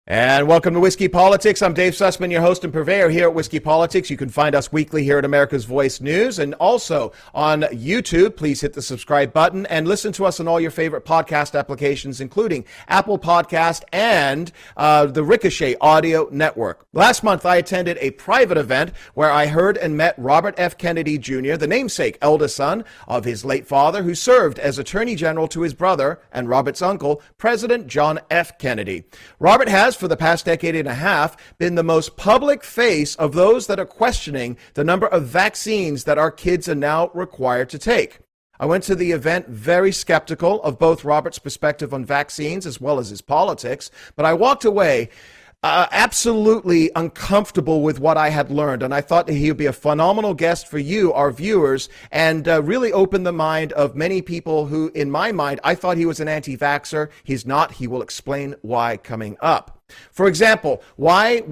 And welcome to Whiskey Politics. I'm Dave Sussman, your host and purveyor here at Whiskey Politics. You can find us weekly here at America's Voice News and also on YouTube. Please hit the subscribe button and listen to us on all your favorite podcast applications, including Apple Podcast and the Ricochet Audio Network. Last month, I attended a private event where I heard and met Robert F. Kennedy Jr., the namesake eldest son of his late father, who served as Attorney General to his brother and Robert's uncle, President John F. Kennedy. Robert has, for the past decade and a half, been the most public face of those that are questioning the number of vaccines that our kids are now required to take. I went to the event very skeptical of both Robert's perspective on vaccines as well as his politics, but I walked away absolutely uncomfortable with what I had learned, and I thought that he would be a phenomenal guest for you, our viewers, and really open the mind of many people who, in my mind, I thought he was an anti-Vaxxer. He's not. He will explain why coming up. For example, why,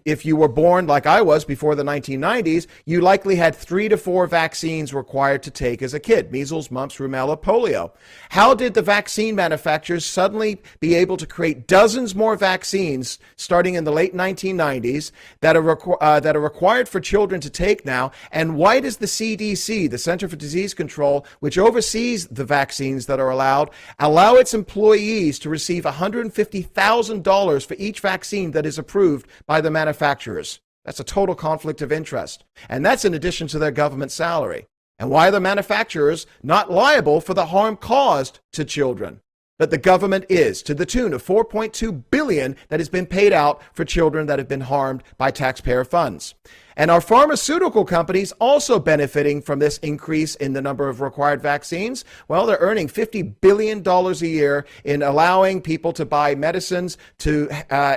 if you were born like I was before the 1990s, you likely had 3 to 4 vaccines required to take as a kid: measles, mumps, rubella, polio. How did the vaccine manufacturers suddenly be able to create dozens more vaccines starting in the late 1990s that are required for children to take now? And why does the CDC, the Center for Disease Control, which oversees the vaccines that are allowed, allow its employees to receive $150,000 for each vaccine that is approved by the manufacturers? That's a total conflict of interest. And that's in addition to their government salary. And why are the manufacturers not liable for the harm caused to children? But the government is, to the tune of $4.2 billion that has been paid out for children that have been harmed by taxpayer funds. And are pharmaceutical companies also benefiting from this increase in the number of required vaccines? Well, they're earning $50 billion a year in allowing people to buy medicines to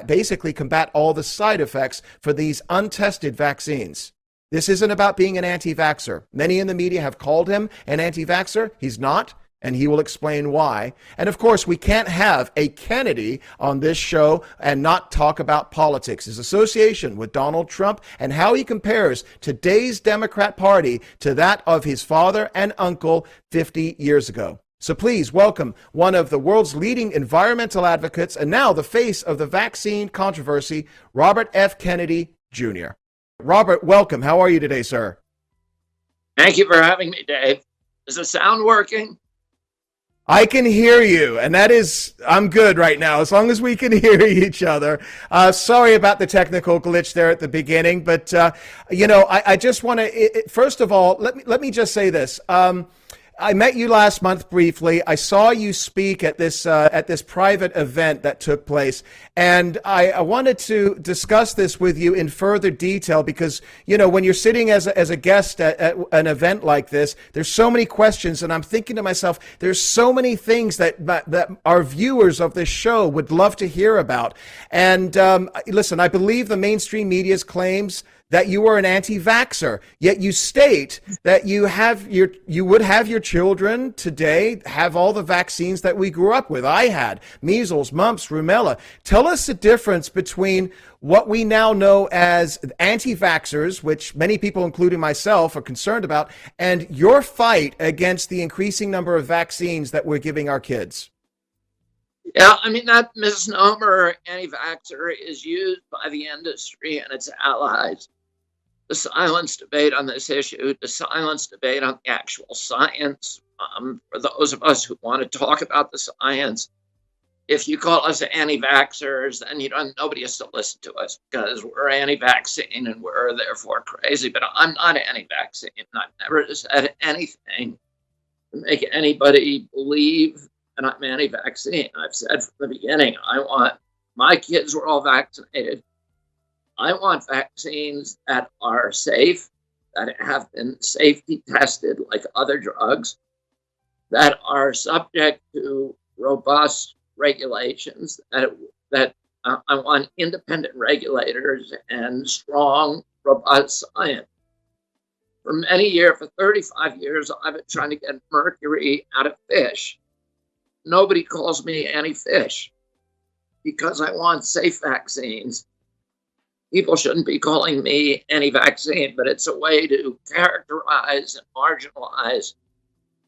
basically combat all the side effects for these untested vaccines. This isn't about being an anti-Vaxxer. Many in the media have called him an anti-Vaxxer. He's not, and he will explain why. And of course, we can't have a Kennedy on this show and not talk about politics, his association with Donald Trump, and how he compares today's Democrat Party to that of his father and uncle 50 years ago. So please welcome one of the world's leading environmental advocates and now the face of the vaccine controversy, Robert F. Kennedy Jr. Robert, welcome. How are you today, sir? Thank you for having me, Dave. Is the sound working? I can hear you, and I'm good right now, as long as we can hear each other. Sorry about the technical glitch there at the beginning, but, I just want to, first of all, let me just say this. I met you last month briefly. I saw you speak at this private event that took place, and I wanted to discuss this with you in further detail because, when you're sitting as a guest at an event like this, there's so many questions, and I'm thinking to myself, there's so many things that our viewers of this show would love to hear about. And listen, I believe the mainstream media's claims that you are an anti-Vaxxer, yet you state that you would have your children today have all the vaccines that we grew up with. I had measles, mumps, rubella. Tell us the difference between what we now know as anti-Vaxxers, which many people, including myself, are concerned about, and your fight against the increasing number of vaccines that we're giving our kids. Yeah, I mean, that misnomer, anti-Vaxxer, is used by the industry and its allies to silence debate on this issue, to silence debate on the actual science. For those of us who want to talk about the science, if you call us anti-Vaxxers, then nobody has to listen to us because we're anti-vaccine and we're therefore crazy. But I'm not anti-vaccine. I've never said anything to make anybody believe that I'm anti-vaccine. I've said from the beginning, my kids were all vaccinated. I want vaccines that are safe, that have been safety tested like other drugs, that are subject to robust regulations, that I want independent regulators and strong, robust science. For 35 years, I've been trying to get mercury out of fish. Nobody calls me anti-fish because I want safe vaccines people shouldn't be calling me anti-vaccine, but it's a way to characterize and marginalize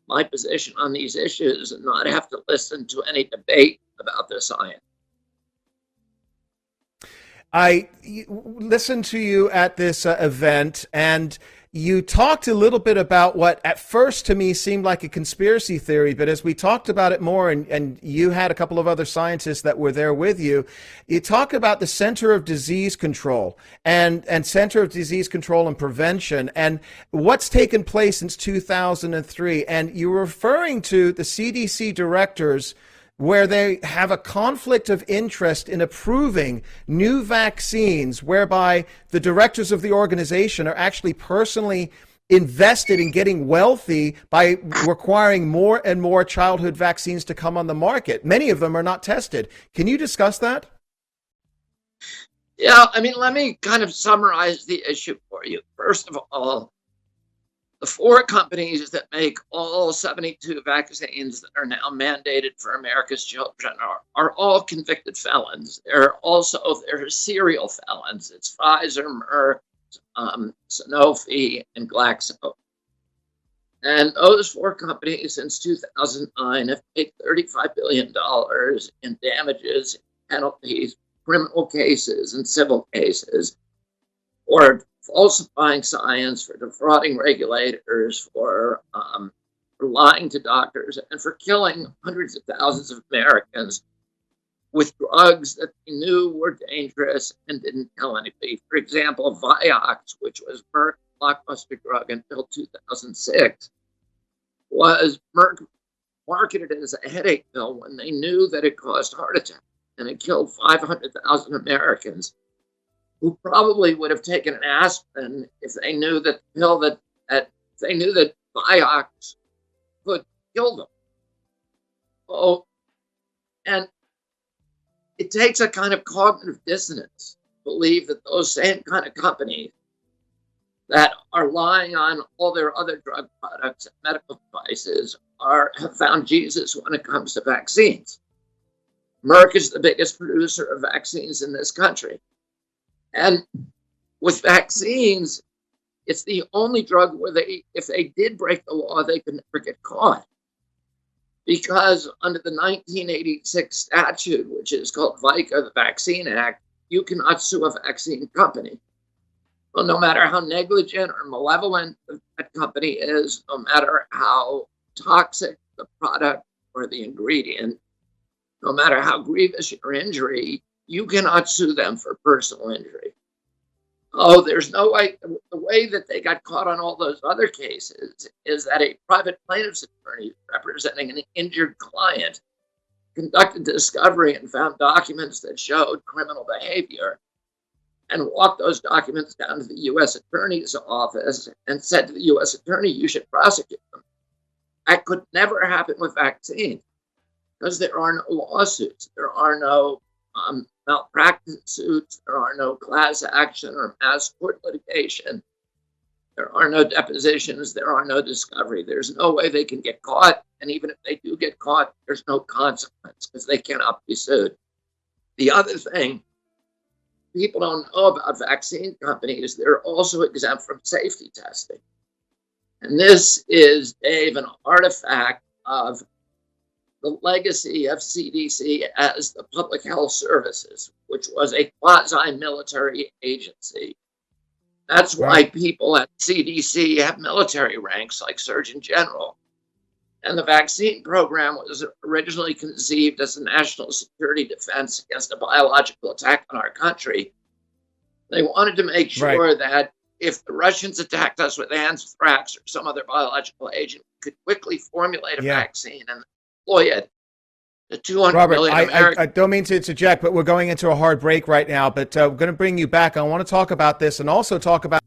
my position on these issues and not have to listen to any debate about the science. I listened to you at this event, and you talked a little bit about what at first to me seemed like a conspiracy theory, but as we talked about it more, and you had a couple of other scientists that were there with you, you talk about the Center of Disease Control and Center of Disease Control and Prevention and what's taken place since 2003. And you were referring to the CDC directors where they have a conflict of interest in approving new vaccines, whereby the directors of the organization are actually personally invested in getting wealthy by requiring more and more childhood vaccines to come on the market. Many of them are not tested. Can you discuss that? Yeah, I mean, let me kind of summarize the issue for you. First of all, the 4 companies that make all 72 vaccines that are now mandated for America's children are all convicted felons. They're serial felons. It's Pfizer, Merck, Sanofi, and Glaxo. And those 4 companies since 2009 have paid $35 billion in damages, penalties, criminal cases, and civil cases for falsifying science, for defrauding regulators, for lying to doctors, and for killing hundreds of thousands of Americans with drugs that they knew were dangerous and didn't kill anybody. For example, Vioxx, which was Merck's blockbuster drug until 2006, was Merck marketed as a headache pill when they knew that it caused heart attacks and it killed 500,000 Americans, who probably would have taken an aspirin if they knew that the pill that they knew that Vioxx could kill them. Oh, and it takes a kind of cognitive dissonance to believe that those same kind of companies that are lying on all their other drug products and medical devices have found Jesus when it comes to vaccines. Merck is the biggest producer of vaccines in this country. And with vaccines, it's the only drug where if they did break the law, they could never get caught. Because under the 1986 statute, which is called VICA, the Vaccine Act, you cannot sue a vaccine company. Well, no matter how negligent or malevolent that company is, no matter how toxic the product or the ingredient, no matter how grievous your injury, you cannot sue them for personal injury. Oh, there's no way. The way that they got caught on all those other cases is that a private plaintiff's attorney representing an injured client conducted discovery and found documents that showed criminal behavior and walked those documents down to the U.S. Attorney's office and said to the U.S. Attorney, you should prosecute them. That could never happen with vaccines because there are no lawsuits. There are no malpractice suits. There are no class action or mass court litigation. There are no depositions. There are no discovery. There's no way they can get caught. And even if they do get caught, there's no consequence because they cannot be sued. The other thing people don't know about vaccine companies, they're also exempt from safety testing. And this is, Dave, an artifact of the legacy of CDC as the Public Health Services, which was a quasi-military agency. That's why people at CDC have military ranks like Surgeon General. And the vaccine program was originally conceived as a national security defense against a biological attack on our country. They wanted to make sure that if the Russians attacked us with anthrax or some other biological agent, we could quickly formulate a vaccine and deploy it to 200 million Americans. I don't mean to interject, but we're going into a hard break right now, but we're going to bring you back. I want to talk about this and also talk about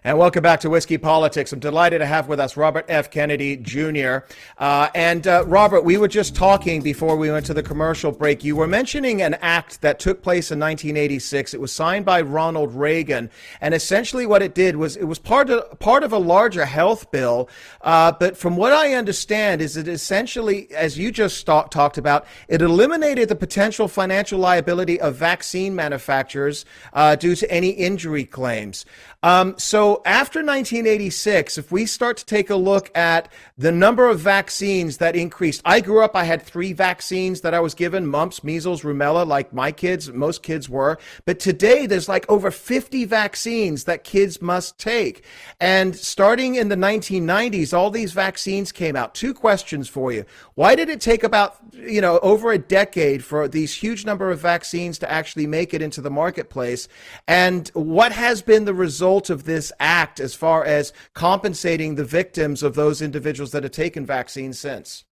And welcome back to Whiskey Politics. I'm delighted to have with us Robert F. Kennedy Jr. Robert, we were just talking before we went to the commercial break. You were mentioning an act that took place in 1986. It was signed by Ronald Reagan. And essentially what it did was it was part of a larger health bill. But from what I understand is it essentially, as you just talked about, it eliminated the potential financial liability of vaccine manufacturers due to any injury claims. So after 1986, if we start to take a look at the number of vaccines that increased, I grew up, I had 3 vaccines that I was given, mumps, measles, rubella, like my kids, most kids were. But today there's like over 50 vaccines that kids must take. And starting in the 1990s, all these vaccines came out. 2 questions for you. Why did it take about, over a decade for these huge number of vaccines to actually make it into the marketplace? And what has been the result of this act as far as compensating the victims of those individuals that have taken vaccines since?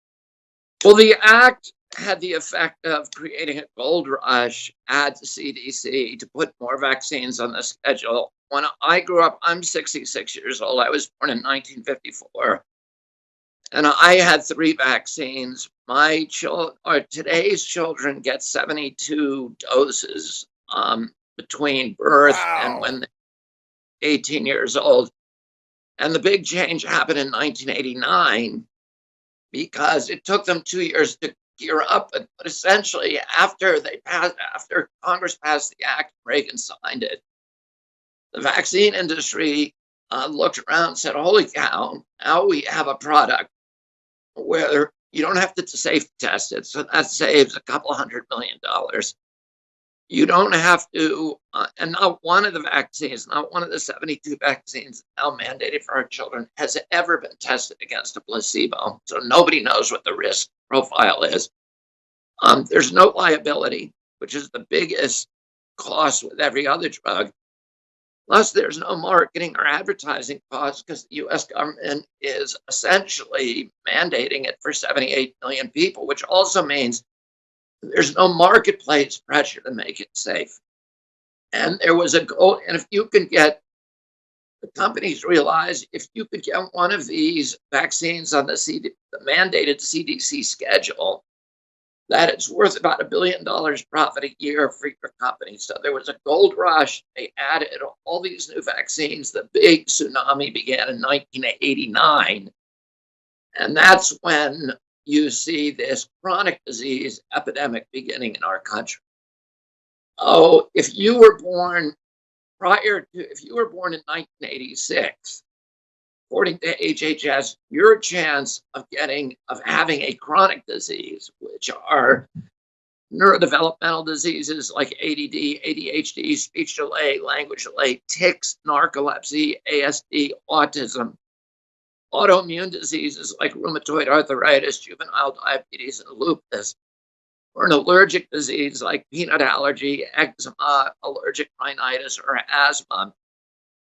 Well, the act had the effect of creating a gold rush at the CDC to put more vaccines on the schedule. When I grew up, I'm 66 years old. I was born in 1954. And I had 3 vaccines. Today's children get 72 doses between birth and when they're 18 years old. And the big change happened in 1989 because it took them 2 years to gear up. But essentially, after Congress passed the act, Reagan signed it, the vaccine industry looked around and said, holy cow, now we have a product where you don't have to safety test it. So that saves a couple $100 million. You don't have to, and not one of the vaccines, not one of the 72 vaccines now mandated for our children has ever been tested against a placebo. So nobody knows what the risk profile is. There's no liability, which is the biggest cost with every other drug. Plus, there's no marketing or advertising costs because the U.S. government is essentially mandating it for 78 million people, which also means there's no marketplace pressure to make it safe. And there was a goal. And if you can get, the companies realize if you could get one of these vaccines on the mandated CDC schedule, that it's worth about $1 billion profit a year for your company. So there was a gold rush. They added all these new vaccines. The big tsunami began in 1989. And that's when you see this chronic disease epidemic beginning in our country. Oh, if you were born in 1986, according to HHS, your chance of having a chronic disease, which are neurodevelopmental diseases like ADD, ADHD, speech delay, language delay, tics, narcolepsy, ASD, autism, autoimmune diseases like rheumatoid arthritis, juvenile diabetes, and lupus, or an allergic disease like peanut allergy, eczema, allergic rhinitis, or asthma.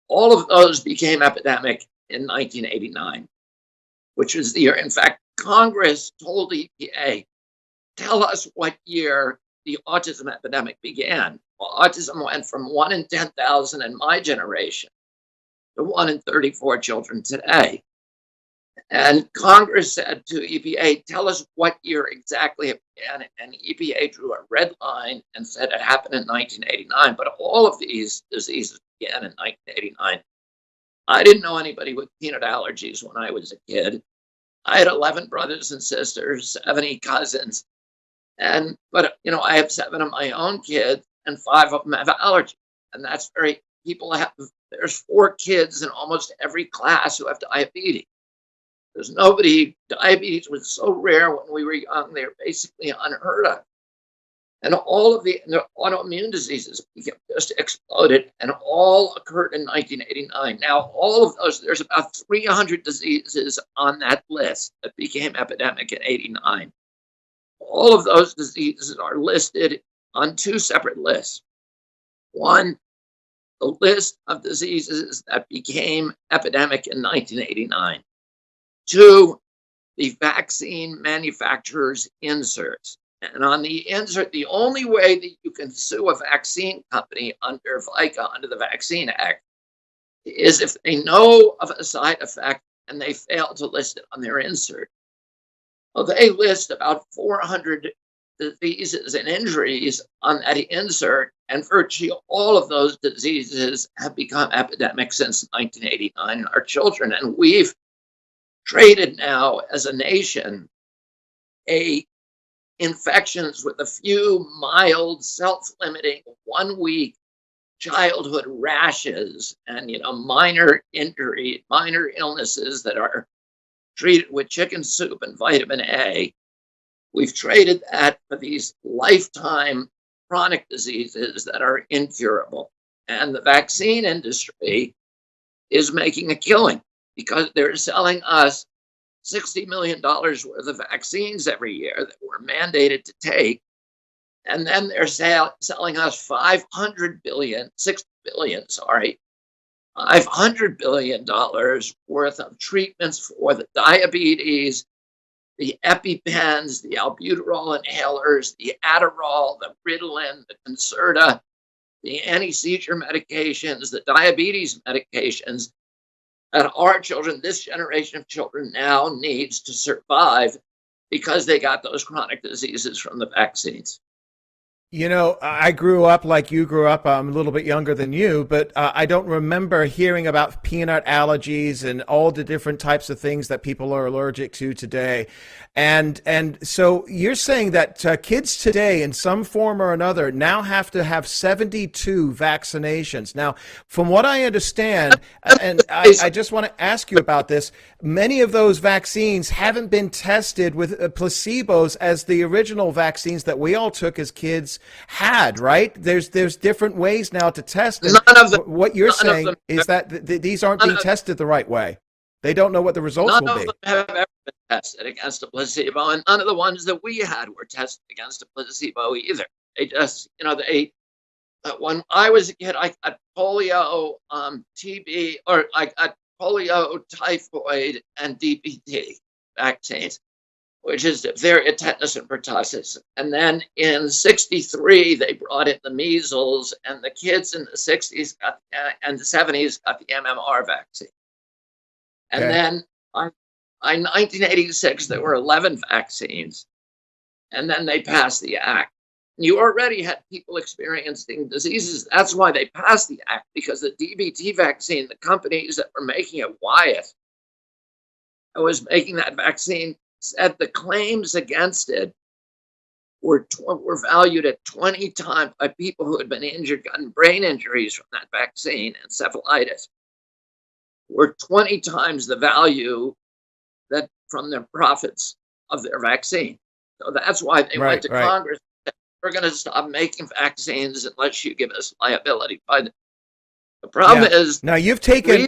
All of those became epidemic in 1989, which was the year. In fact, Congress told EPA, tell us what year the autism epidemic began. Well, autism went from 1 in 10,000 in my generation to 1 in 34 children today. And Congress said to EPA, tell us what year exactly it began. And EPA drew a red line and said it happened in 1989. But all of these diseases began in 1989. I didn't know anybody with peanut allergies when I was a kid. I had 11 brothers and sisters, 70 cousins. But I have 7 of my own kids and 5 of them have allergies. And that's there's 4 kids in almost every class who have diabetes. Diabetes was so rare when we were young, they were basically unheard of. And all of the autoimmune diseases just exploded and all occurred in 1989. Now, all of those, there's about 300 diseases on that list that became epidemic in 89. All of those diseases are listed on 2 separate lists. One, the list of diseases that became epidemic in 1989. 2, the vaccine manufacturer's inserts. And on the insert, the only way that you can sue a vaccine company under VICA, under the Vaccine Act, is if they know of a side effect and they fail to list it on their insert. Well, they list about 400 diseases and injuries on that insert, and virtually all of those diseases have become epidemics since 1989 in our children. And we've traded now as a nation infections with a few mild, self-limiting, 1 week childhood rashes and minor injury, minor illnesses that are treated with chicken soup and vitamin A. We've traded that for these lifetime chronic diseases that are incurable. And the vaccine industry is making a killing because they're selling us $60 million worth of vaccines every year that we're mandated to take. And then they're selling us $500 billion worth of treatments for the diabetes, the EpiPens, the albuterol inhalers, the Adderall, the Ritalin, the Concerta, the anti-seizure medications, the diabetes medications that our children, this generation of children now needs to survive because they got those chronic diseases from the vaccines. I grew up like you grew up. I'm a little bit younger than you, but I don't remember hearing about peanut allergies and all the different types of things that people are allergic to today. And so you're saying that kids today, in some form or another, now have to have 72 vaccinations. Now, from what I understand, and I just want to ask you about this, many of those vaccines haven't been tested with placebos as the original vaccines that we all took as kids had, right? There's different ways now to test them. What you're saying is that these aren't being tested the right way. They don't know what the results will be. None of them have ever been tested against a placebo, and none of the ones that we had were tested against a placebo either. They just, when I was a kid, I got polio, TB, or I got polio, typhoid, and DPT vaccines, which is diphtheria, tetanus, and pertussis. And then in '63, they brought in the measles, and the kids in the '60s and the '70s got the MMR vaccine. And then in 1986, there were 11 vaccines, and then they passed the act. You already had people experiencing diseases. That's why they passed the act, because the DBT vaccine, the companies that were making it, Wyeth, that was making that vaccine, said the claims against it were valued at 20 times by people who had been injured, gotten brain injuries from that vaccine, encephalitis, were 20 times the value that from the profits of their vaccine. So that's why they went to Congress and said, we're going to stop making vaccines unless you give us liability. But the problem is, now you've taken.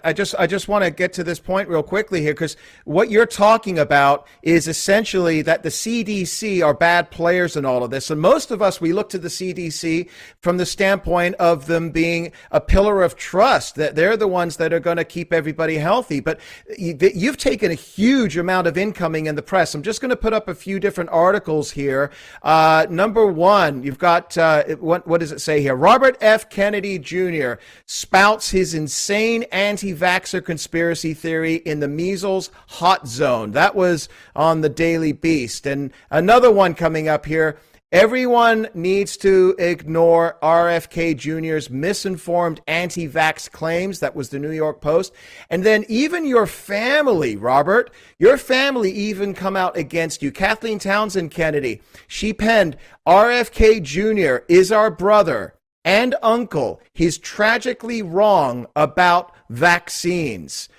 I just want to get to this point real quickly here, because what you're talking about is essentially that the CDC are bad players in all of this. And most of us, we look to the CDC from the standpoint of them being a pillar of trust, that they're the ones that are going to keep everybody healthy. But you've taken a huge amount of incoming in the press. I'm just going to put up a few different articles here. Number one, you've got, what does it say here? Robert F. Kennedy Jr. spouts his insane anti-Vaxxer conspiracy theory in the measles hot zone. That was on the Daily Beast. And another one coming up here. Everyone needs to ignore RFK Jr.'s misinformed anti-vax claims. That was the New York Post. And then even your family, Robert, your family even come out against you. Kathleen Townsend Kennedy, she penned, RFK Jr. is our brother and uncle. He's tragically wrong about vaccines.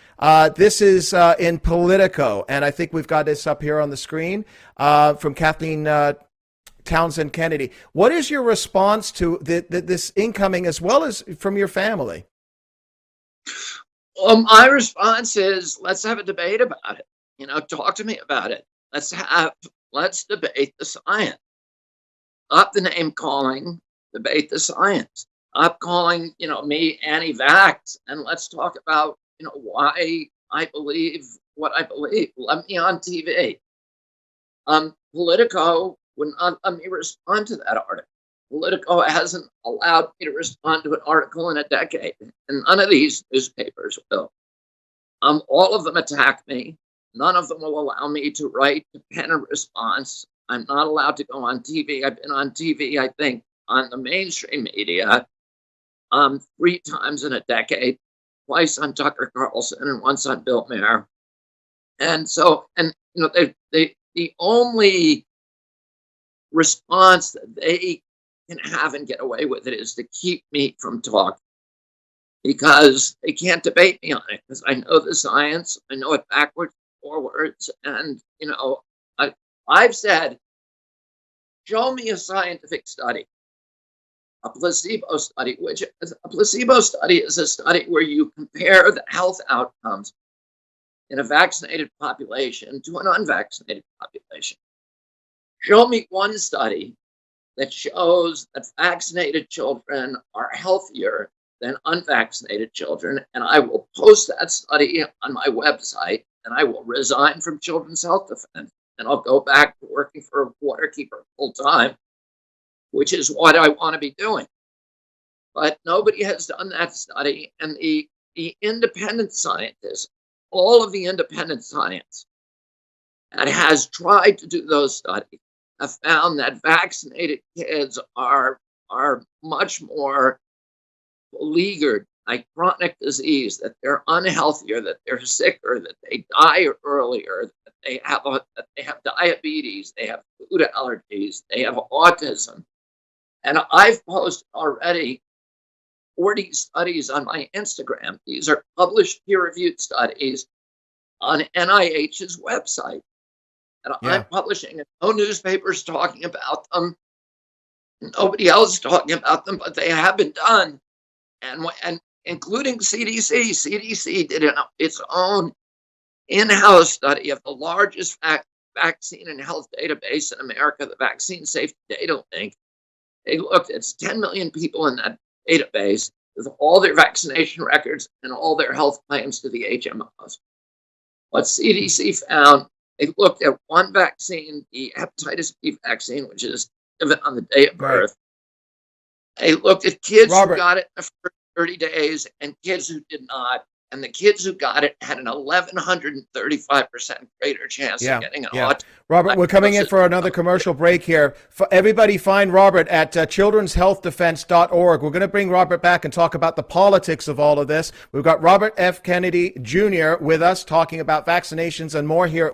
This is in Politico, and I think we've got this up here on the screen from Kathleen Townsend Kennedy. What is your response to this incoming, as well as from your family? Well, my response is, let's have a debate about it. Talk to me about it. Let's debate the science. Up the name calling, debate the science. Stop calling, me anti-vax, and let's talk about, why I believe what I believe. Let me on TV. Politico would not let me respond to that article. Politico hasn't allowed me to respond to an article in a decade, and none of these newspapers will. All of them attack me. None of them will allow me to write, to pen a response. I'm not allowed to go on TV. I've been on TV, I think, on the mainstream media 3 times in a decade, twice on Tucker Carlson and once on Bill Maher. And so, and you know, the only response that they can have and get away with it is to keep me from talking, because they can't debate me on it, because I know the science, I know it backwards, forwards, and you know, I've said, show me a scientific study, a placebo study, which is, a placebo study is a study where you compare the health outcomes in a vaccinated population to an unvaccinated population. Show me one study that shows that vaccinated children are healthier than unvaccinated children, and I will post that study on my website, and I will resign from Children's Health Defense, and I'll go back to working for a Waterkeeper full time, which is what I want to be doing. But nobody has done that study, and the independent scientists, all of the independent science that has tried to do those studies have found that vaccinated kids are much more beleaguered by chronic disease, that they're unhealthier, that they're sicker, that they die earlier, that they have diabetes, they have food allergies, they have autism. And I've posted already 40 studies on my Instagram. These are published peer-reviewed studies on NIH's website. And I'm publishing it. No newspapers talking about them. Nobody else talking about them, but they have been done. And including CDC. CDC did its own in-house study of the largest vaccine and health database in America, the Vaccine Safety Data Link. They looked at 10 million people in that database with all their vaccination records and all their health claims to the HMOs. What CDC found, they looked at one vaccine, the hepatitis B vaccine, which is given on the day of birth. They looked at kids who got it in the first 30 days and kids who did not. And the kids who got it had an 1,135% greater chance of getting an autism. Robert, we're coming in for another commercial break here. Everybody find Robert at childrenshealthdefense.org. We're going to bring Robert back and talk about the politics of all of this. We've got Robert F. Kennedy Jr. with us talking about vaccinations and more here.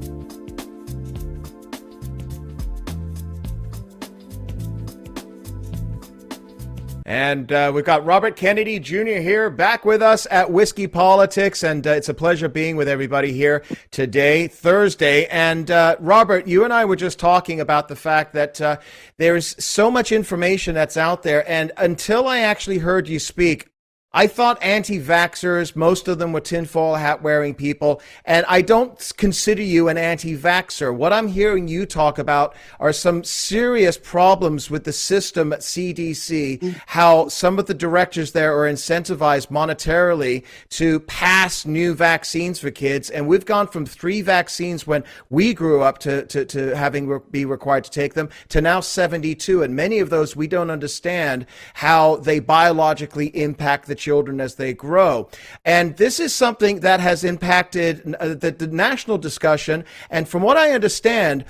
And we've got Robert Kennedy Jr. here back with us at Whiskey Politics, and it's a pleasure being with everybody here today, Thursday. And Robert, you and I were just talking about the fact that there's so much information that's out there, and until I actually heard you speak, I thought anti-Vaxxers, most of them were tinfoil hat wearing people, and I don't consider you an anti-Vaxxer. What I'm hearing you talk about are some serious problems with the system at CDC, how some of the directors there are incentivized monetarily to pass new vaccines for kids, and we've gone from 3 vaccines when we grew up to having be required to take them to now 72, and many of those we don't understand how they biologically impact the children as they grow. And this is something that has impacted the national discussion. And from what I understand,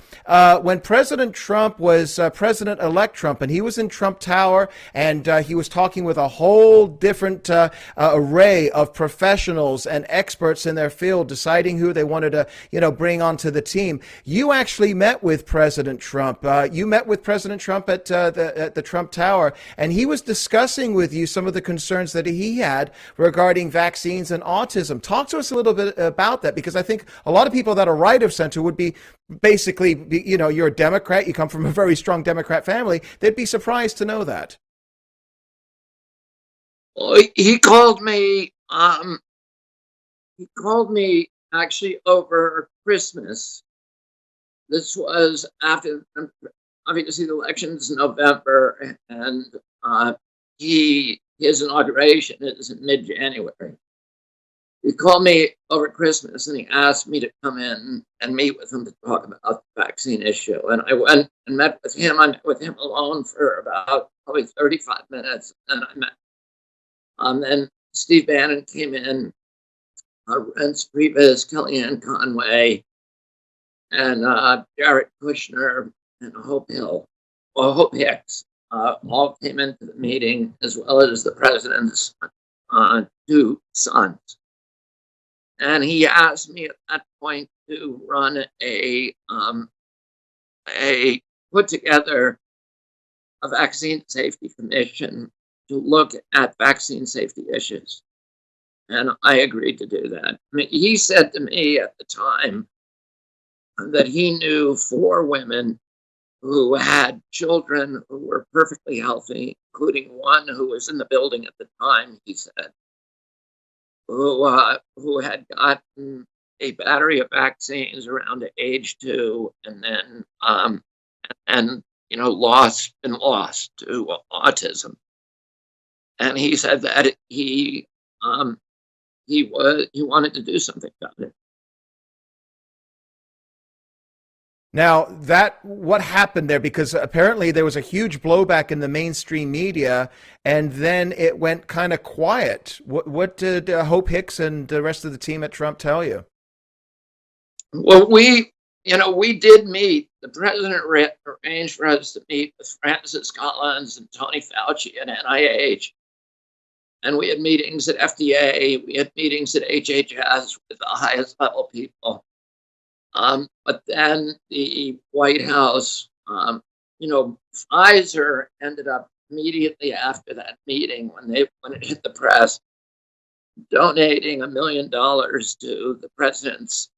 when President Trump was President-elect Trump, and he was in Trump Tower, and he was talking with a whole different array of professionals and experts in their field, deciding who they wanted to, bring onto the team. You actually met with President Trump. You met with President Trump at the Trump Tower, and he was discussing with you some of the concerns that he had regarding vaccines and autism. Talk to us a little bit about that, because I think a lot of people that are right of center would be basically, you're a Democrat, you come from a very strong Democrat family, they'd be surprised to know that. Well, he called me actually over Christmas. This was after, obviously, the elections in November, and his inauguration is in mid-January. he called me over Christmas and he asked me to come in and meet with him to talk about the vaccine issue. And I went and met with him. I met with him alone for about probably 35 minutes. And I met. Then Steve Bannon came in, Reince Priebus, Kellyanne Conway, and Jared Kushner and Hope Hicks all came into the meeting, as well as the president's two sons. And he asked me at that point to run a put together a vaccine safety commission to look at vaccine safety issues. And I agreed to do that. I mean, he said to me at the time that he knew 4 women who had children who were perfectly healthy, including one who was in the building at the time, he said, who had gotten a battery of vaccines around age 2, and then been lost to autism. And he said that he wanted to do something about it. Now, what happened there? Because apparently there was a huge blowback in the mainstream media, and then it went kind of quiet. What did Hope Hicks and the rest of the team at Trump tell you? Well, we did meet. The president arranged for us to meet with Francis Collins and Tony Fauci at NIH. And we had meetings at FDA. We had meetings at HHS with the highest level people. But then the White House, Pfizer ended up immediately after that meeting, when it hit the press, donating $1 million to the president's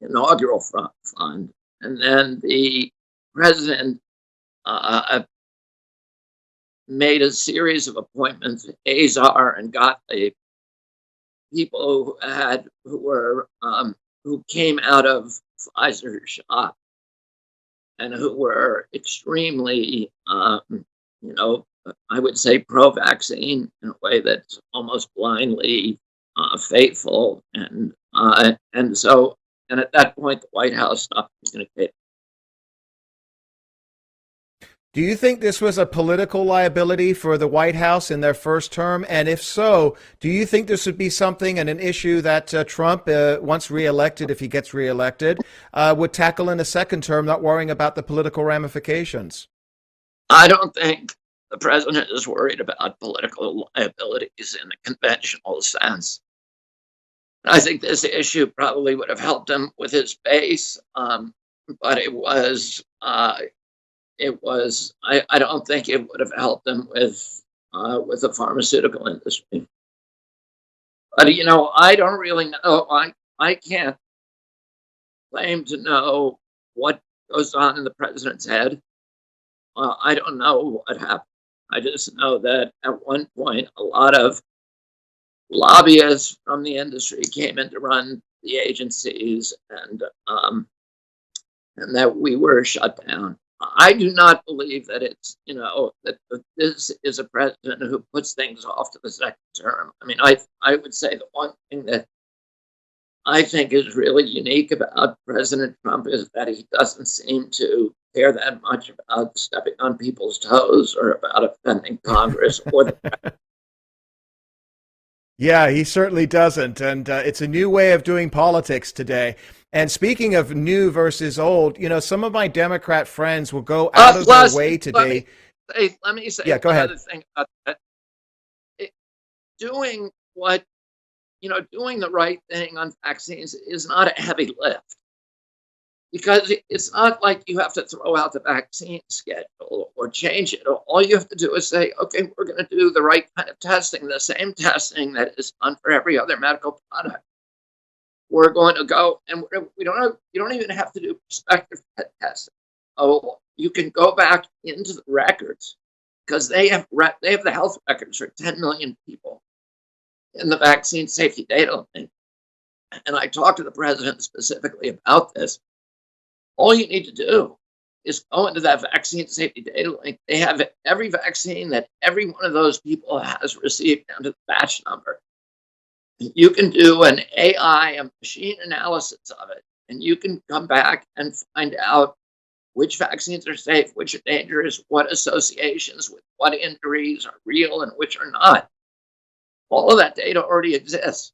inaugural fund. And then the president made a series of appointments with Azar and Gottlieb, people who came out of Pfizer's shop and who were extremely, I would say, pro-vaccine in a way that's almost blindly faithful. And at that point, the White House stopped communicating. Do you think this was a political liability for the White House in their first term? And if so, do you think this would be something and an issue that Trump, once reelected, if he gets reelected, would tackle in a second term, not worrying about the political ramifications? I don't think the president is worried about political liabilities in the conventional sense. I think this issue probably would have helped him with his base, but I don't think it would have helped him with the pharmaceutical industry. But I don't really know. I can't claim to know what goes on in the president's head. I don't know what happened. I just know that at one point, a lot of lobbyists from the industry came in to run the agencies, and that we were shut down. I do not believe that it's, that this is a president who puts things off to the second term. I mean, I would say the one thing that I think is really unique about President Trump is that he doesn't seem to care that much about stepping on people's toes or about offending Congress or the Yeah, he certainly doesn't. And it's a new way of doing politics today. And speaking of new versus old, some of my Democrat friends will go out of their way today. Let me say go ahead. Another thing about that. Doing the right thing on vaccines is not a heavy lift, because it's not like you have to throw out the vaccine schedule or change it. All you have to do is say, okay, we're going to do the right kind of testing, the same testing that is done for every other medical product. We're going to go, and you don't even have to do prospective testing. Oh, you can go back into the records, because they have the health records for 10 million people in the vaccine safety data link. And I talked to the president specifically about this. All you need to do is go into that vaccine safety data link. They have every vaccine that every one of those people has received down to the batch number. You can do an AI, a machine analysis of it, and you can come back and find out which vaccines are safe, which are dangerous, what associations with what injuries are real and which are not. All of that data already exists.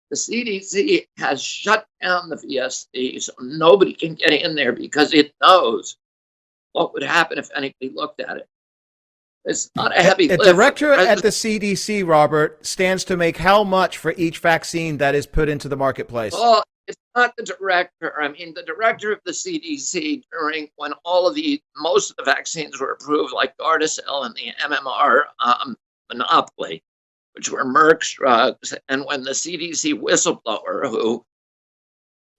The CDC has shut down the VSD, so nobody can get in there because it knows what would happen if anybody looked at it. It's not a heavy A lift. director at the CDC, Robert, stands to make how much for each vaccine that is put into the marketplace? Well, it's not the director. I mean, the director of the CDC during when most of the vaccines were approved, like Gardasil and the MMR monopoly, which were Merck's drugs, and when the CDC whistleblower, who,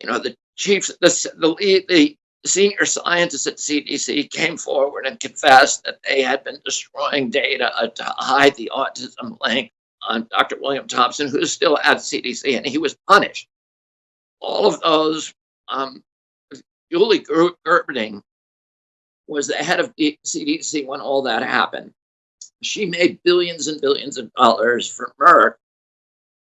the chief, the senior scientists at CDC came forward and confessed that they had been destroying data to hide the autism link on Dr. William Thompson, who's still at CDC, and he was punished. All of those, Julie Gerberding was the head of the CDC when all that happened. She made billions and billions of dollars for Merck,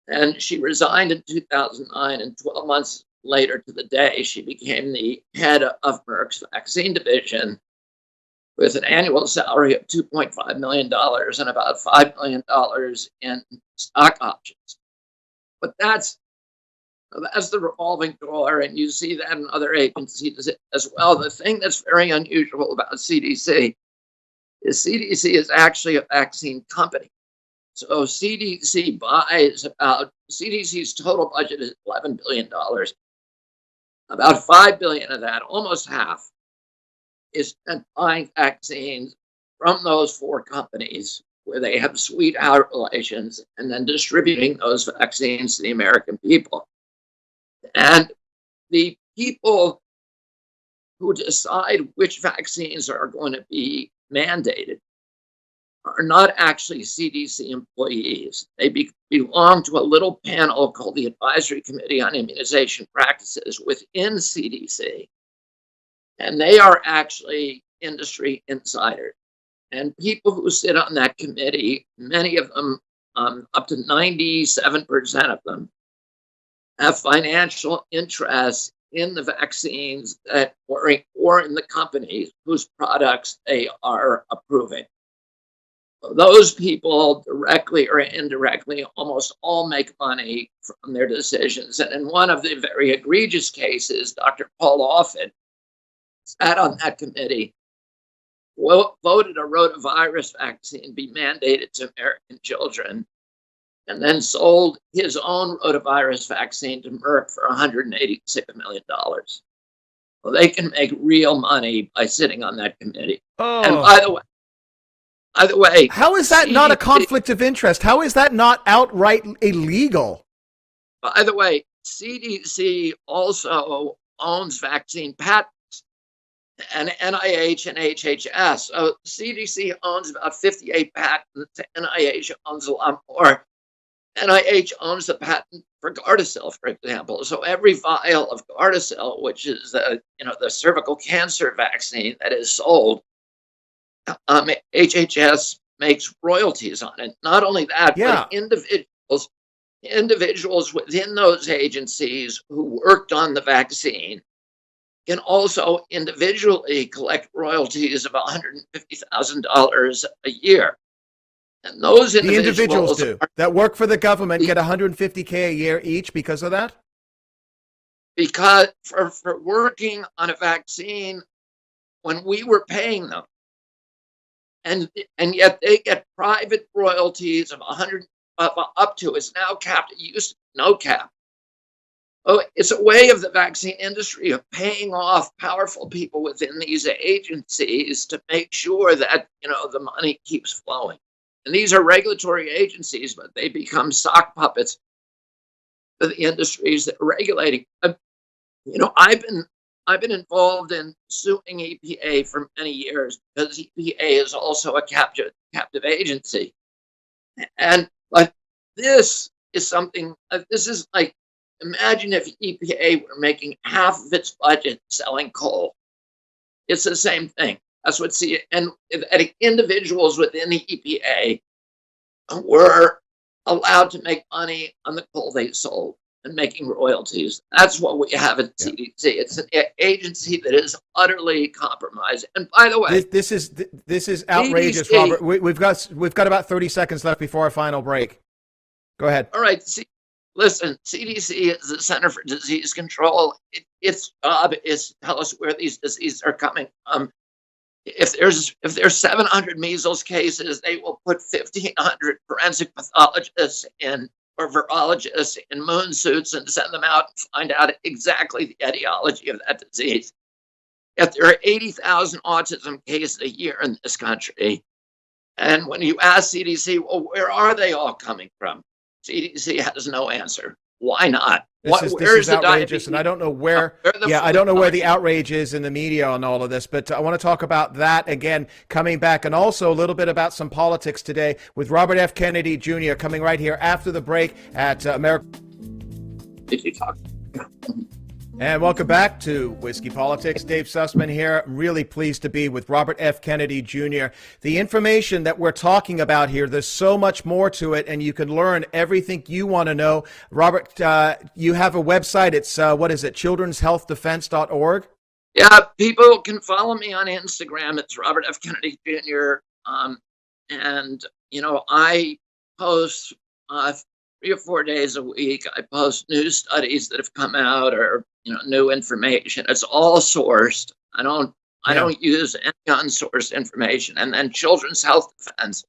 and she resigned in 2009, and 12 months later to the day, she became the head of Merck's vaccine division with an annual salary of $2.5 million and about $5 million in stock options. But that's the revolving door, and you see that in other agencies as well. The thing that's very unusual about CDC is actually a vaccine company. So CDC's total budget is $11 billion. About $5 billion of that, almost half, is spent buying vaccines from those four companies where they have sweetheart relations and then distributing those vaccines to the American people. And the people who decide which vaccines are going to be mandated are not actually CDC employees. They belong to a little panel called the Advisory Committee on Immunization Practices within CDC. And they are actually industry insiders. And people who sit on that committee, many of them, up to 97% of them, have financial interests in the vaccines that or in the companies whose products they are approving. Those people, directly or indirectly, almost all make money from their decisions. And in one of the very egregious cases, Dr. Paul Offit sat on that committee, voted a rotavirus vaccine be mandated to American children, and then sold his own rotavirus vaccine to Merck for $186 million. Well, they can make real money by sitting on that committee. Oh. And by the way, how is that not a conflict of interest? How is that not outright illegal? By the way, CDC also owns vaccine patents, and NIH and HHS. So CDC owns about 58 patents. NIH owns a lot more. NIH owns the patent for Gardasil, for example. So every vial of Gardasil, which is the cervical cancer vaccine that is sold, HHS makes royalties on it. Not only that, but individuals within those agencies who worked on the vaccine can also individually collect royalties of $150,000 a year. And those individuals that work for the government get $150K a year each because of that? Because for working on a vaccine when we were paying them. And yet they get private royalties of up to, it's now capped, it used to be no cap. Oh, it's a way of the vaccine industry of paying off powerful people within these agencies to make sure that, the money keeps flowing. And these are regulatory agencies, but they become sock puppets for the industries that are regulating. I've been involved in suing EPA for many years because EPA is also a captive agency. But this is something, this is like, imagine if EPA were making half of its budget selling coal. It's the same thing. That's what individuals within the EPA were allowed to make money on the coal they sold and making royalties. That's what we have at Yeah. CDC. It's an agency that is utterly compromised. And by the way, This is outrageous, CDC. Robert. We've got about 30 seconds left before our final break. Go ahead. All right. Listen, CDC is the Center for Disease Control. Its job is to tell us where these diseases are coming from. If there's 700 measles cases, they will put 1,500 forensic pathologists in or virologists in moon suits and send them out and find out exactly the etiology of that disease. If there are 80,000 autism cases a year in this country, and when you ask CDC, well, where are they all coming from? CDC has no answer. Why not? This is outrageous, and I don't know where. I don't know where the outrage is in the media on all of this, but I want to talk about that again coming back, and also a little bit about some politics today with Robert F. Kennedy Jr. coming right here after the break at America. Did you talk? And welcome back to Whiskey Politics. Dave Sussman here. I'm really pleased to be with Robert F. Kennedy Jr. The information that we're talking about here, there's so much more to it, and you can learn everything you want to know. Robert, you have a website. It's, what is it, children'shealthdefense.org? Yeah, people can follow me on Instagram. It's Robert F. Kennedy Jr. And, I post 3 or 4 days a week. I post new studies that have come out or new information. It's all sourced. I don't use any unsourced information. And then Children's Health Defense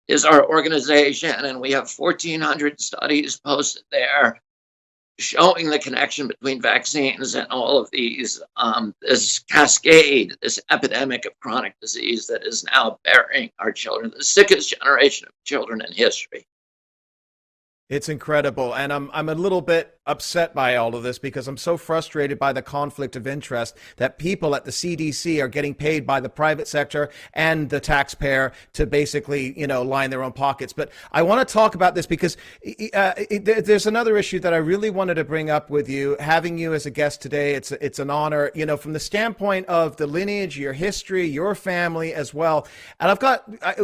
is our organization, and we have 1,400 studies posted there showing the connection between vaccines and all of these, this cascade, this epidemic of chronic disease that is now burying our children, the sickest generation of children in history. It's incredible, and I'm a little bit upset by all of this because I'm so frustrated by the conflict of interest that people at the CDC are getting paid by the private sector and the taxpayer to basically, line their own pockets. But I want to talk about this because there's another issue that I really wanted to bring up with you. Having you as a guest today, it's an honor, from the standpoint of the lineage, your history, your family as well. And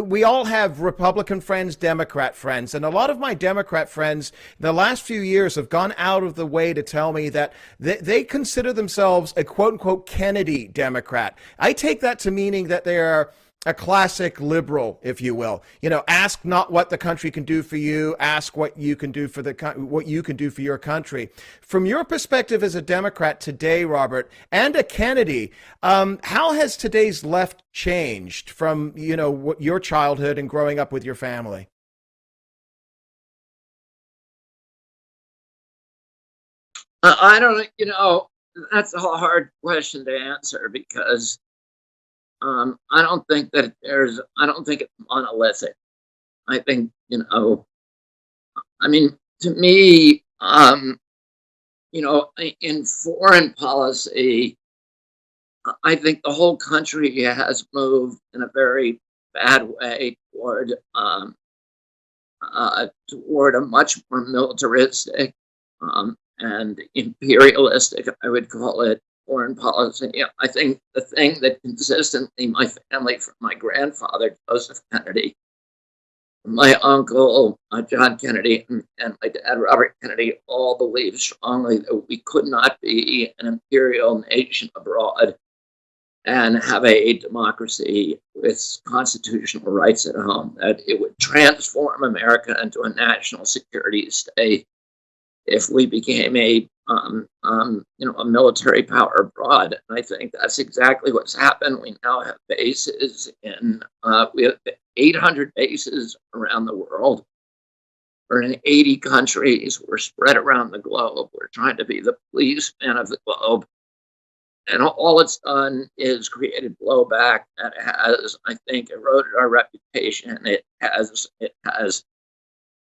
we all have Republican friends, Democrat friends, and a lot of my Democrat friends the last few years have gone out of the way to tell me that they consider themselves a quote unquote Kennedy Democrat. I take that to meaning that they are a classic liberal, if you will. Ask not what the country can do for you, ask what you can do for your country. From your perspective as a Democrat today, Robert, and a Kennedy, how has today's left changed from, your childhood and growing up with your family? I don't, that's a hard question to answer because I don't think it's monolithic. I think, to me, in foreign policy, I think the whole country has moved in a very bad way toward a much more militaristic and imperialistic, I would call it, foreign policy. I think the thing that consistently my family, from my grandfather, Joseph Kennedy, my uncle, John Kennedy, and my dad, Robert Kennedy, all believed strongly that we could not be an imperial nation abroad and have a democracy with constitutional rights at home, that it would transform America into a national security state if we became a military power abroad. And I think that's exactly what's happened. We now have bases we have 800 bases around the world. We're in 80 countries. We're spread around the globe. We're trying to be the policeman of the globe. And all it's done is created blowback that has, I think, eroded our reputation. It has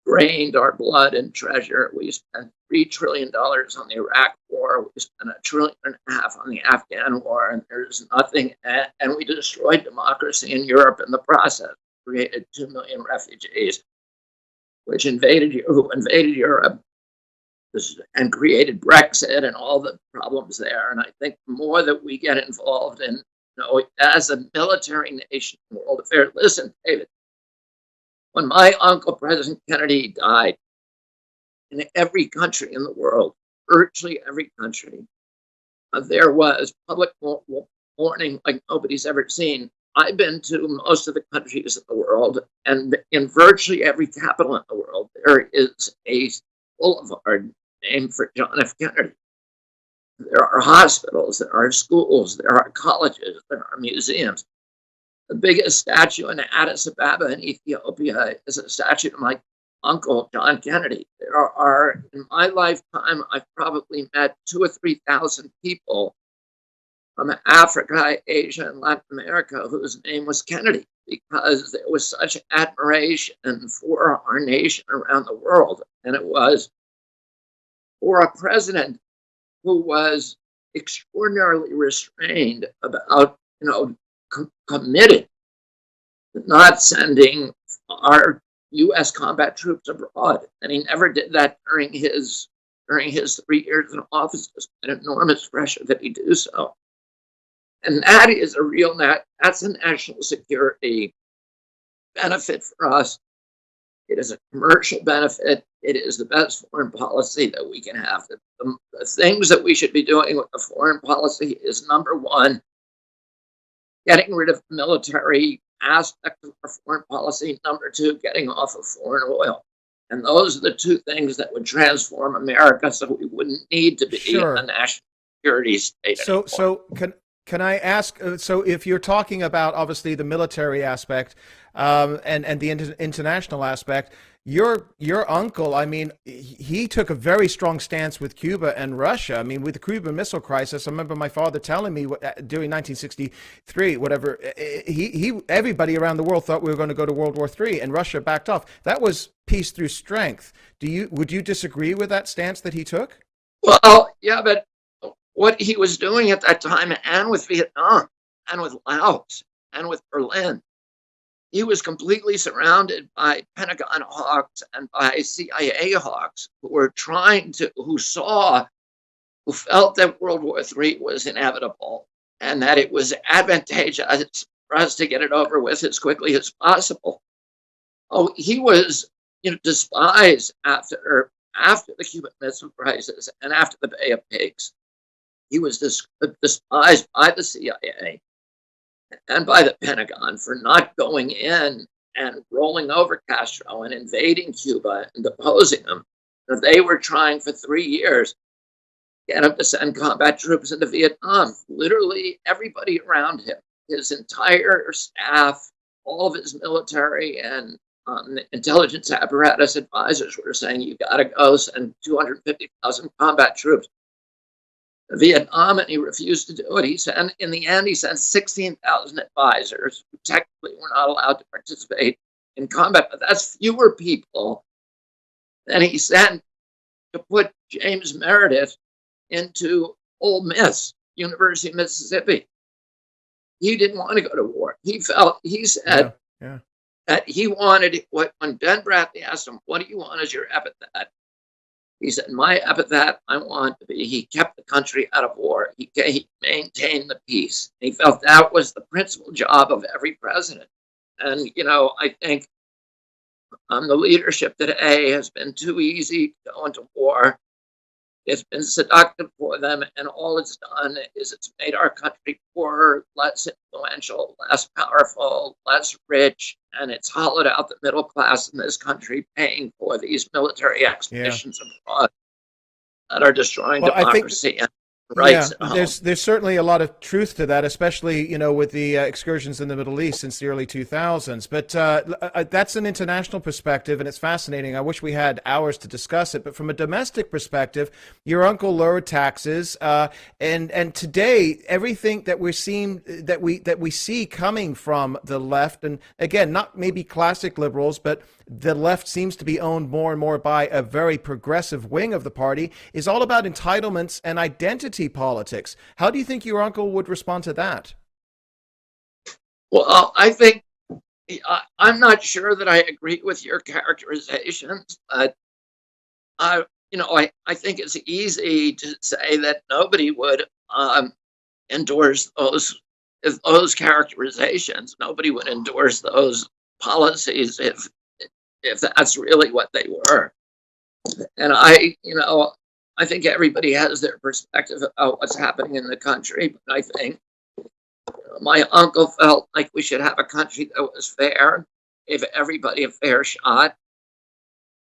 drained our blood and treasure. We spent $3 trillion on the Iraq War. We spent $1.5 trillion on the Afghan War, and there's nothing. And we destroyed democracy in Europe in the process. Created 2 million refugees, who invaded Europe, and created Brexit and all the problems there. And I think the more that we get involved in, as a military nation in world affairs, listen, David, When my uncle, President Kennedy, died, in every country in the world, virtually every country, there was public mourning like nobody's ever seen. I've been to most of the countries in the world, and in virtually every capital in the world, there is a boulevard named for John F. Kennedy. There are hospitals, there are schools, there are colleges, there are museums. The biggest statue in Addis Ababa in Ethiopia is a statue of my uncle, John Kennedy. There are, in my lifetime, I've probably met 2,000 or 3,000 people from Africa, Asia, and Latin America whose name was Kennedy, because there was such admiration for our nation around the world. And it was for a president who was extraordinarily restrained about, committed to not sending our U.S. combat troops abroad, and he never did that during his 3 years in office. There's an enormous pressure that he do so, and that is that's a national security benefit for us. It is a commercial benefit. It is the best foreign policy that we can have. The things that we should be doing with the foreign policy is, number one, getting rid of the military aspect of our foreign policy. Number two, getting off of foreign oil. And those are the two things that would transform America, so we wouldn't need to be a national security state anymore. So can I ask, so if you're talking about obviously the military aspect and the international aspect, your uncle, I mean, he took a very strong stance with Cuba and Russia. I mean, with the Cuban Missile Crisis, I remember my father telling me during 1963, whatever, everybody around the world thought we were going to go to World War III, and Russia backed off. That was peace through strength. Would you disagree with that stance that he took? Well, yeah, but what he was doing at that time, and with Vietnam, and with Laos, and with Berlin, he was completely surrounded by Pentagon hawks and by CIA hawks who felt that World War III was inevitable and that it was advantageous for us to get it over with as quickly as possible. Oh, he was, despised after the Cuban Missile Crisis and after the Bay of Pigs. He was despised by the CIA and by the Pentagon for not going in and rolling over Castro and invading Cuba and deposing him. They were trying for 3 years to get him to send combat troops into Vietnam. Literally everybody around him, his entire staff, all of his military and intelligence apparatus advisors were saying, you got to go send 250,000 combat troops Vietnam, and he refused to do it. In the end, he sent 16,000 advisors who technically were not allowed to participate in combat, but that's fewer people than he sent to put James Meredith into Ole Miss, University of Mississippi. He didn't want to go to war. He said that he wanted when Ben Bradley asked him, what do you want as your epithet? He said, my epithet, I want to be, he kept the country out of war. He maintained the peace. He felt that was the principal job of every president. And, I think the leadership today has been too easy to go into war. It's been seductive for them, and all it's done is it's made our country poorer, less influential, less powerful, less rich, and it's hollowed out the middle class in this country paying for these military expeditions abroad that are destroying democracy and rights. There's certainly a lot of truth to that, especially with the excursions in the Middle East since the early 2000s. But that's an international perspective, and it's fascinating. I wish we had hours to discuss it. But from a domestic perspective, your uncle lowered taxes, and today everything that we're seeing that we see coming from the left, and again, not maybe classic liberals, but the left seems to be owned more and more by a very progressive wing of the party, is all about entitlements and identity politics. How do you think your uncle would respond to that? Well, I think I'm not sure that I agree with your characterizations, but I think it's easy to say that nobody would endorse those characterizations. Nobody would endorse those policies if if that's really what they were. And I think everybody has their perspective about what's happening in the country, but I think my uncle felt like we should have a country that was fair, gave everybody a fair shot,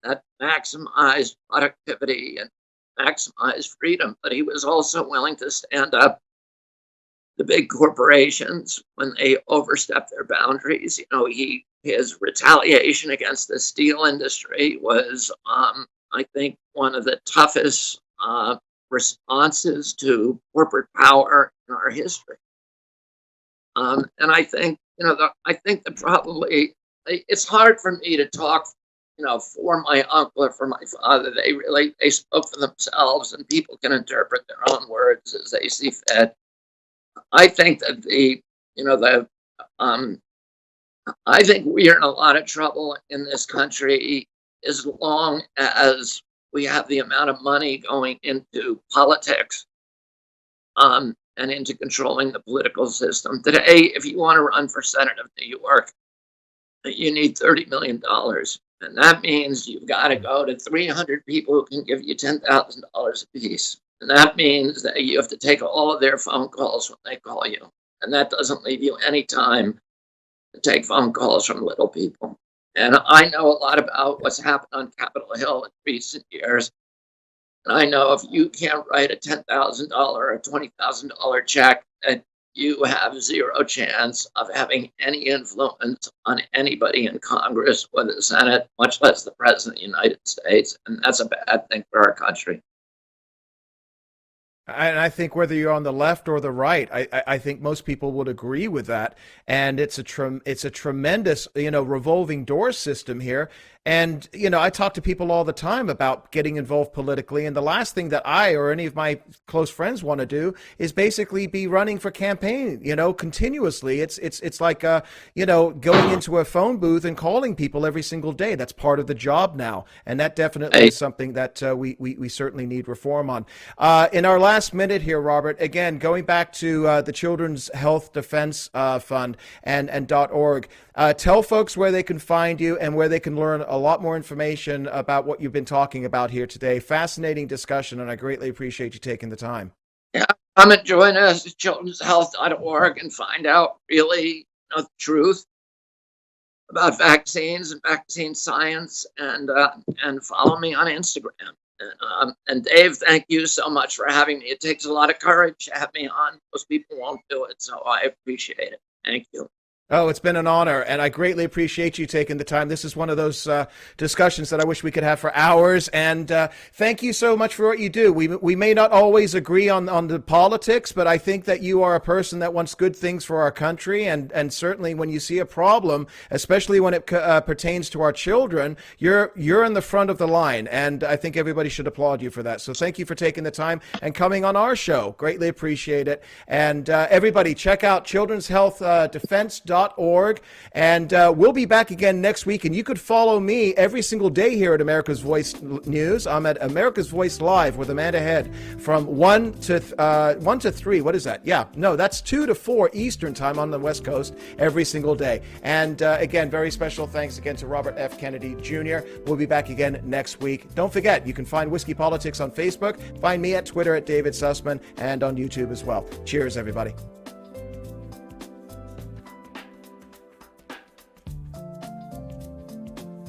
that maximized productivity and maximized freedom. But he was also willing to stand up the big corporations when they overstep their boundaries. His retaliation against the steel industry was, I think, one of the toughest responses to corporate power in our history. And I think, that probably it's hard for me to talk, for my uncle or for my father. They spoke for themselves, and people can interpret their own words as they see fit. I think that I think we are in a lot of trouble in this country as long as we have the amount of money going into politics and into controlling the political system. Today, if you want to run for Senate of New York, you need $30 million. And that means you've got to go to 300 people who can give you $10,000 a piece. And that means that you have to take all of their phone calls when they call you. And that doesn't leave you any time to take phone calls from little people. And I know a lot about what's happened on Capitol Hill in recent years. And I know if you can't write a $10,000 or a $20,000 check, that you have zero chance of having any influence on anybody in Congress or the Senate, much less the President of the United States. And that's a bad thing for our country. And I think whether you're on the left or the right, I think most people would agree with that. And it's a tremendous, revolving door system here. And, I talk to people all the time about getting involved politically. And the last thing that I or any of my close friends want to do is basically be running for campaign, continuously. It's like, going into a phone booth and calling people every single day. That's part of the job now. And that definitely is something that we certainly need reform on. In our last minute here, Robert, again, going back to the Children's Health Defense Fund and .org, tell folks where they can find you and where they can learn a lot more information about what you've been talking about here today. Fascinating discussion, and I greatly appreciate you taking the time. Yeah, come and join us at childrenshealth.org and find out really the truth about vaccines and vaccine science, and follow me on Instagram. And Dave, thank you so much for having me. It takes a lot of courage to have me on. Most people won't do it, so I appreciate it. Thank you. Oh, it's been an honor, and I greatly appreciate you taking the time. This is one of those discussions that I wish we could have for hours, and thank you so much for what you do. We may not always agree on the politics, but I think that you are a person that wants good things for our country, and certainly when you see a problem, especially when it pertains to our children, you're in the front of the line, and I think everybody should applaud you for that. So thank you for taking the time and coming on our show. Greatly appreciate it. And everybody, check out childrenshealthdefense.org. And we'll be back again next week. And you could follow me every single day here at America's Voice News. I'm at America's Voice Live with Amanda Head from 1 to 3. What is that? Yeah, no, that's 2 to 4 Eastern time on the West Coast every single day. And again, very special thanks again to Robert F. Kennedy Jr. We'll be back again next week. Don't forget, you can find Whiskey Politics on Facebook. Find me at Twitter at David Sussman and on YouTube as well. Cheers, everybody.